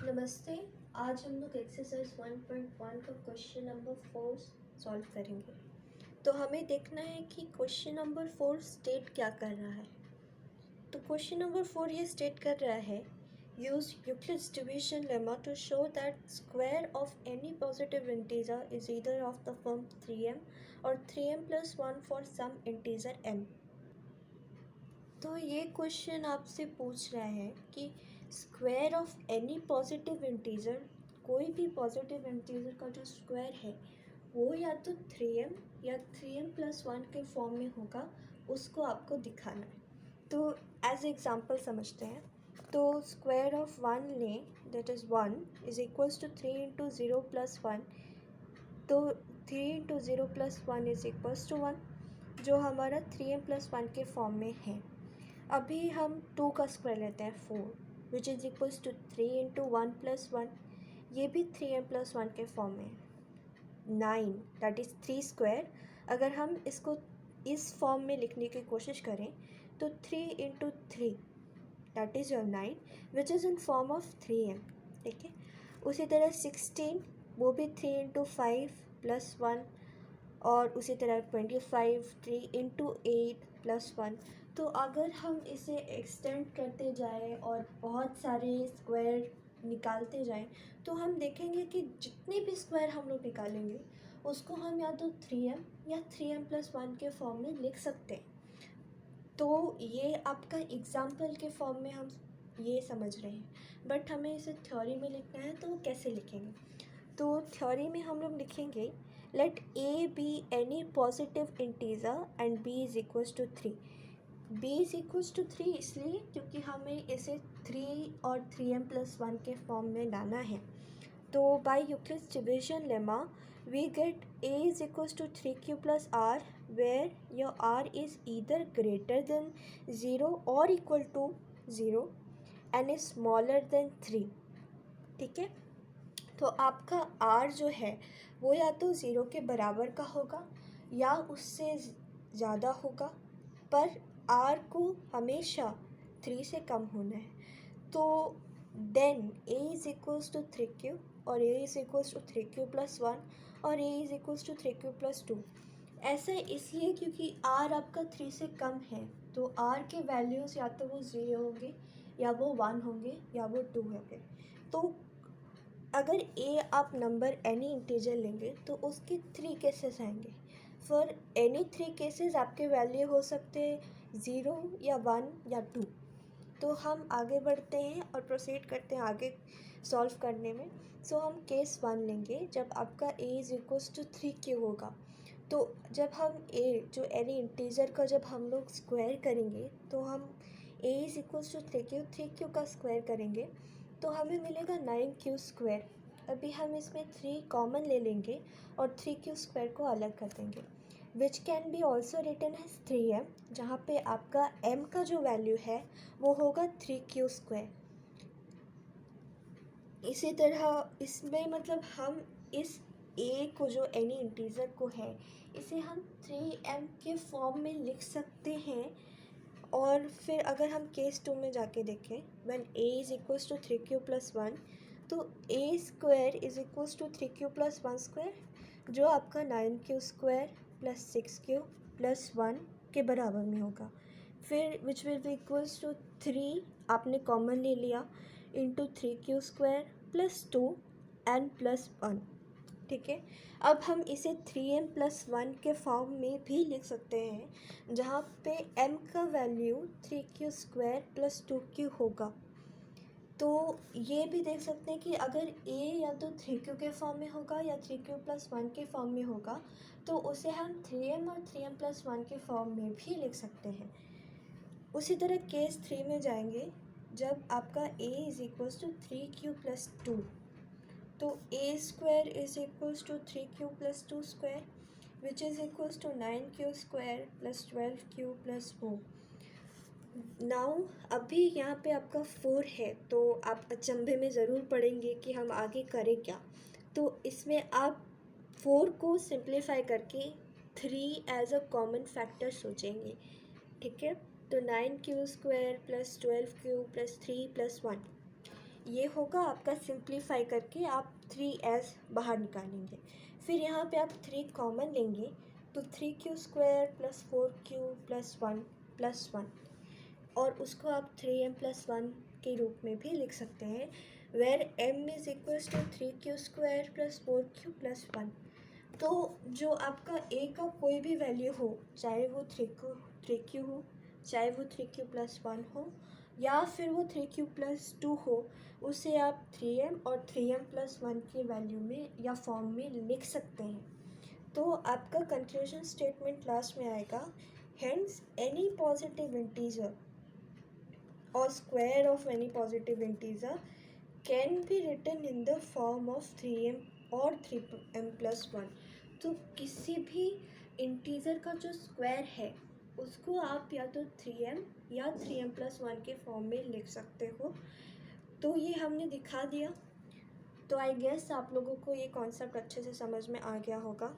नमस्ते। आज हम लोग एक्सरसाइज 1.1 का क्वेश्चन नंबर 4 सॉल्व करेंगे। तो हमें देखना है कि क्वेश्चन नंबर 4 स्टेट क्या कर रहा है। तो क्वेश्चन नंबर 4 ये स्टेट कर रहा है, use Euclid's division lemma to show that square of any positive integer is either of the form 3m और 3m + 1 for some integer m। तो ये क्वेश्चन आपसे पूछ रहा है कि square of any positive integer, कोई भी पॉजिटिव इंटीजर का जो स्क्वायर है वो या तो 3m या 3m + 1 के फॉर्म में होगा, उसको आपको दिखाना है। तो एज एग्जांपल समझते हैं। तो स्क्वायर ऑफ 1 लें, that is 1 is equals to 3 × 0 + 1। तो 3 × 0 + 1 इज इक्वल्स टू 1, जो हमारा 3m + 1 के फॉर्म में है। अभी हम 2 का स्क्वायर लेते हैं 4, विच इज़ इक्वल्स टू 3 × 1 + 1, ये भी 3m + 1 के फॉर्म में है। 9 दैट इज़ 3 स्क्वायर, अगर हम इसको इस फॉर्म में लिखने की कोशिश करें तो 3 × 3 that is your 9, which is in form of 3m। ठीक है। उसी तरह 16, वो भी 3 × 5 + 1, और उसी तरह 25 3 × 8 + 1। तो अगर हम इसे एक्सटेंड करते जाएं और बहुत सारे स्क्वायर निकालते जाएं तो हम देखेंगे कि जितने भी स्क्वायर हम लोग निकालेंगे उसको हम या तो 3m या 3m + 1 के फॉर्म में लिख सकते हैं। तो ये आपका एग्जाम्पल के फॉर्म में हम ये समझ रहे हैं, बट हमें इसे थ्योरी में लिखना है तो वो कैसे लिखेंगे। तो थ्योरी में हम लोग लिखेंगे, let a be any positive integer and b is equals to 3। b is equals to 3 इसलिए क्योंकि हमें इसे 3 और 3m + 1 के फॉर्म में लाना है। तो by Euclid's division lemma we get a is equals to 3q + r, where your r is either greater than 0 और equal to 0 and is smaller than 3। ठीक है। तो आपका r जो है वो या तो 0 के बराबर का होगा या उससे ज़्यादा होगा, पर r को हमेशा 3 से कम होना है। तो then a is equals to 3q और a is equals to 3q + 1 और a is equals to 3q + 2। ऐसा इसलिए क्योंकि r आपका 3 से कम है, तो r के वैल्यूज़ या तो वो 0 होंगे या वो 1 होंगे या वो 2 होंगे। तो अगर a आप नंबर एनी इंटीजर लेंगे तो उसके 3 केसेस आएंगे। फॉर एनी 3 केसेस आपके वैल्यू हो सकते हैं 0 या 1 या 2। तो हम आगे बढ़ते हैं और प्रोसीड करते हैं आगे सॉल्व करने में। सो हम केस 1 लेंगे, जब आपका a is equals to 3q होगा। तो जब हम a जो एनी इंटीजर का जब हम लोग स्क्वायर करेंगे तो हम a is equals to 3q का स्क्वायर करेंगे तो हमें मिलेगा 9q²। अभी हम इसमें 3 कॉमन ले लेंगे और 3q² को अलग कर देंगे, which can be also written as 3m, जहाँ पे आपका m का जो वैल्यू है वो होगा 3q²। इसी तरह इसमें मतलब हम इस a को जो एनी इंटीजर को है इसे हम 3m के फॉर्म में लिख सकते हैं। और फिर अगर हम केस 2 में जाके देखें, when a is equals to 3q + 1, तो a² is equals to 3q + 1², जो आपका 9q² + 6q + 1 के बराबर में होगा। फिर which will be equals to 3 आपने कॉमन ले लिया इंटू 3q² + 2 n + 1। ठीक है। अब हम इसे 3m + 1 के फॉर्म में भी लिख सकते हैं, जहाँ पे m का वैल्यू 3q² + 2q होगा। तो ये भी देख सकते हैं कि अगर a या तो 3q के फॉर्म में होगा या 3q + 1 के फॉर्म में होगा, तो उसे हम 3m और 3m + 1 के फॉर्म में भी लिख सकते हैं। उसी तरह केस 3 में जाएंगे, जब आपका a is equals to 3q + 2, तो a² is equals to 3q + 2² which is equals to 9q² + 12q + 4। Now अभी यहाँ पे आपका 4 है, तो आप अचंभे में ज़रूर पड़ेंगे कि हम आगे करें क्या। तो इसमें आप 4 को सिंप्लीफाई करके 3 एज अ कॉमन फैक्टर सोचेंगे। ठीक है। तो 9q² + 12q + 3 + 1, ये होगा आपका सिंप्लीफाई करके आप 3s बाहर निकालेंगे। फिर यहाँ पे आप 3 कॉमन लेंगे तो 3q² + 4q + 1 + 1, और उसको आप 3m+1 के रूप में भी लिख सकते हैं, where m is equals to 3q² + 4q + 1। तो जो आपका a का कोई भी वैल्यू हो, चाहे वो 3q हो, चाहे वो 3q + 1 हो, या फिर वो 3q + 2 हो, उसे आप 3m और 3m+1 की वैल्यू में या फॉर्म में लिख सकते हैं। तो आपका कंक्लूजन स्टेटमेंट लास्ट में आएगा, hence any positive integer or square of any positive integer can be written in the form of 3m or 3m+1। तो किसी भी इंटीजर का जो स्क्वायर है उसको आप या तो 3m या 3m+1 के फॉर्म में लिख सकते हो। तो ये हमने दिखा दिया। तो आई गेस आप लोगों को ये कॉन्सेप्ट अच्छे से समझ में आ गया होगा।